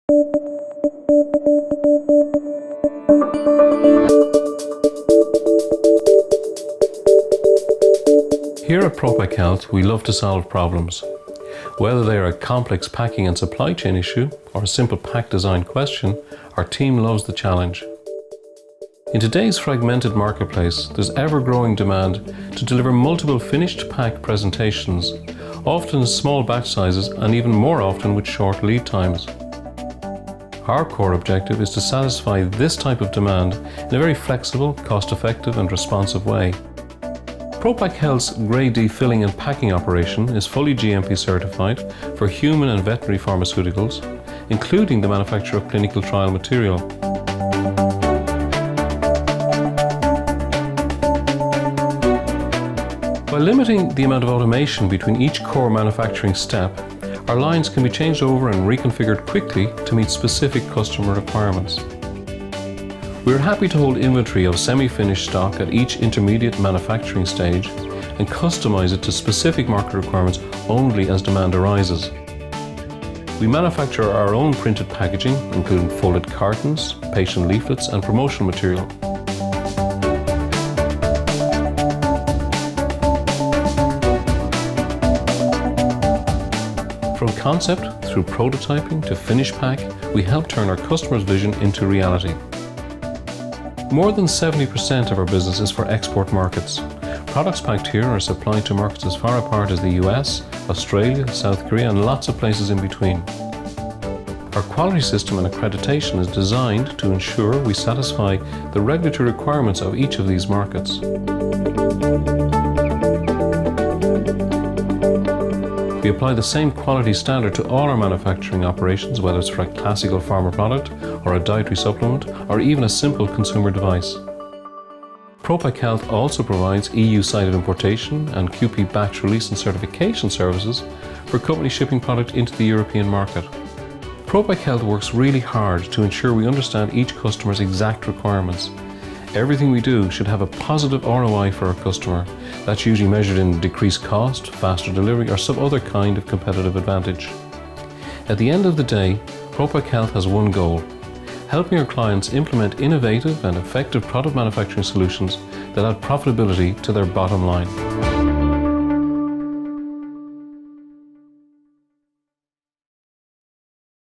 Here at Propac Health, we love to solve problems. Whether they are a complex packing and supply chain issue or a simple pack design question, our team loves the challenge. In today's fragmented marketplace, there's ever-growing demand to deliver multiple finished pack presentations, often in small batch sizes and even more often with short lead times. Our core objective is to satisfy this type of demand in a very flexible, cost-effective and responsive way. Propac Health's Grade D filling and packing operation is fully GMP certified for human and veterinary pharmaceuticals, including the manufacture of clinical trial material. By limiting the amount of automation between each core manufacturing step, our lines can be changed over and reconfigured quickly to meet specific customer requirements. We are happy to hold inventory of semi-finished stock at each intermediate manufacturing stage and customize it to specific market requirements only as demand arises. We manufacture our own printed packaging, including folded cartons, patient leaflets and promotional material. From concept through prototyping to finished pack, we help turn our customers' vision into reality. More than 70% of our business is for export markets. Products packed here are supplied to markets as far apart as the US, Australia, South Korea and lots of places in between. Our quality system and accreditation is designed to ensure we satisfy the regulatory requirements of each of these markets. We apply the same quality standard to all our manufacturing operations, whether it's for a classical pharma product or a dietary supplement or even a simple consumer device. Propac Health also provides EU-sided importation and QP batch release and certification services for companies shipping product into the European market. Propac Health works really hard to ensure we understand each customer's exact requirements. Everything we do should have a positive ROI for our customer. That's usually measured in decreased cost, faster delivery, or some other kind of competitive advantage. At the end of the day, Propac Health has one goal: helping our clients implement innovative and effective product manufacturing solutions that add profitability to their bottom line.